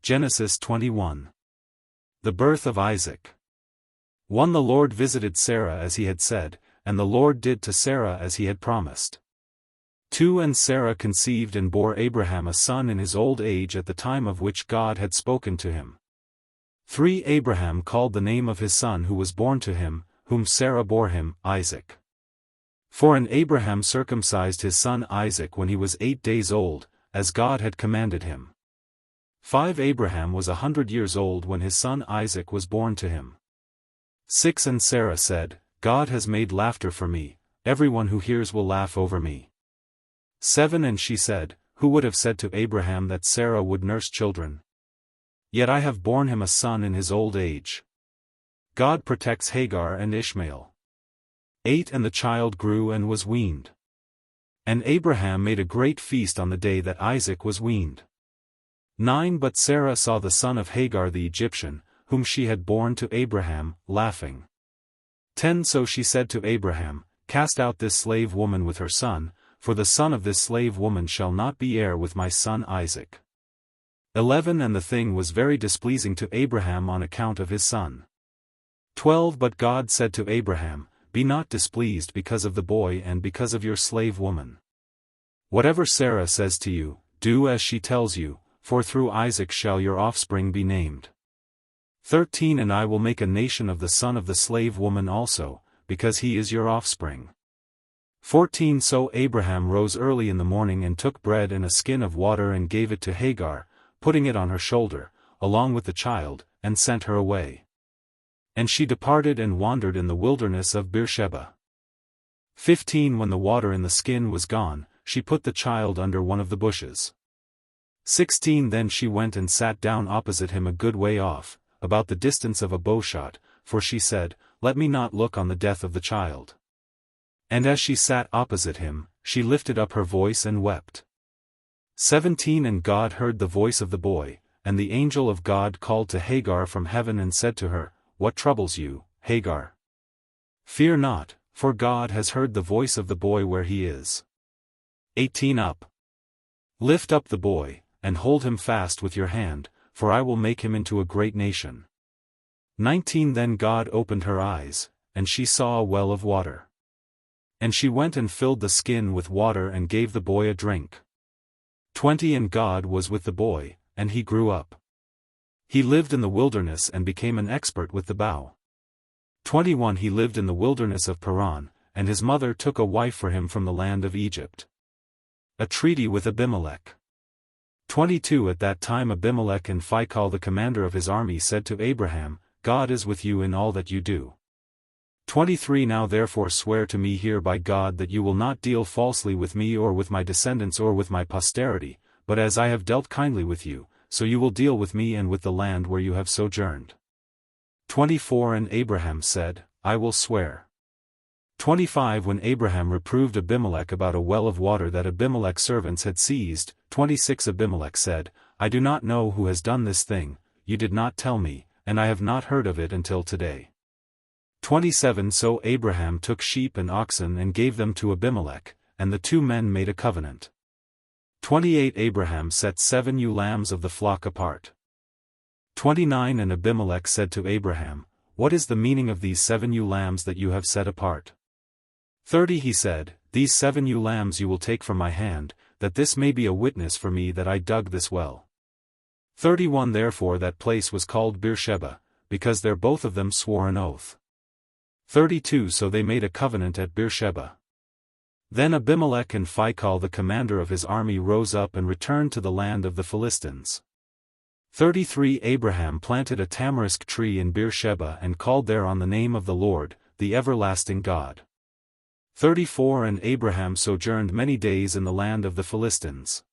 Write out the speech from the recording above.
Genesis 21. The birth of Isaac. 1. The Lord visited Sarah as he had said, and the Lord did to Sarah as he had promised. 2. And Sarah conceived and bore Abraham a son in his old age at the time of which God had spoken to him. 3. Abraham called the name of his son who was born to him, whom Sarah bore him, Isaac. 4. And Abraham circumcised his son Isaac when he was 8 days old, as God had commanded him. 5. Abraham was 100 years old when his son Isaac was born to him. 6. And Sarah said, God has made laughter for me, everyone who hears will laugh over me. 7. And she said, who would have said to Abraham that Sarah would nurse children? Yet I have borne him a son in his old age. God protects Hagar and Ishmael. 8. And the child grew and was weaned. And Abraham made a great feast on the day that Isaac was weaned. 9. But Sarah saw the son of Hagar the Egyptian, whom she had borne to Abraham, laughing. 10. So she said to Abraham, cast out this slave woman with her son, for the son of this slave woman shall not be heir with my son Isaac. 11. And the thing was very displeasing to Abraham on account of his son. 12. But God said to Abraham, be not displeased because of the boy and because of your slave woman. Whatever Sarah says to you, do as she tells you, for through Isaac shall your offspring be named. 13. And I will make a nation of the son of the slave woman also, because he is your offspring. 14. So Abraham rose early in the morning and took bread and a skin of water and gave it to Hagar, putting it on her shoulder, along with the child, and sent her away. And she departed and wandered in the wilderness of Beersheba. 15. When the water in the skin was gone, she put the child under one of the bushes. 16. Then she went and sat down opposite him a good way off, about the distance of a bowshot, for she said, let me not look on the death of the child. And as she sat opposite him, she lifted up her voice and wept. 17. And God heard the voice of the boy, and the angel of God called to Hagar from heaven and said to her, what troubles you, Hagar? Fear not, for God has heard the voice of the boy where he is. 18. Up. Lift up the boy, and hold him fast with your hand, for I will make him into a great nation. 19. Then God opened her eyes, and she saw a well of water. And she went and filled the skin with water and gave the boy a drink. 20. And God was with the boy, and he grew up. He lived in the wilderness and became an expert with the bow. 21. He lived in the wilderness of Paran, and his mother took a wife for him from the land of Egypt. A treaty with Abimelech. 22. At that time Abimelech and Phicol the commander of his army said to Abraham, God is with you in all that you do. 23. Now therefore swear to me here by God that you will not deal falsely with me or with my descendants or with my posterity, but as I have dealt kindly with you, so you will deal with me and with the land where you have sojourned. 24. And Abraham said, I will swear. 25. When Abraham reproved Abimelech about a well of water that Abimelech's servants had seized, 26. Abimelech said, I do not know who has done this thing, you did not tell me, and I have not heard of it until today. 27. So Abraham took sheep and oxen and gave them to Abimelech, and the two men made a covenant. 28. Abraham set 7 ewe lambs of the flock apart. 29. And Abimelech said to Abraham, what is the meaning of these 7 ewe lambs that you have set apart? 30. He said, these 7 ewe lambs you will take from my hand, that this may be a witness for me that I dug this well. 31. Therefore that place was called Beersheba, because there both of them swore an oath. 32. So they made a covenant at Beersheba. Then Abimelech and Phicol the commander of his army rose up and returned to the land of the Philistines. 33. Abraham planted a tamarisk tree in Beersheba and called there on the name of the Lord, the everlasting God. 34. And Abraham sojourned many days in the land of the Philistines.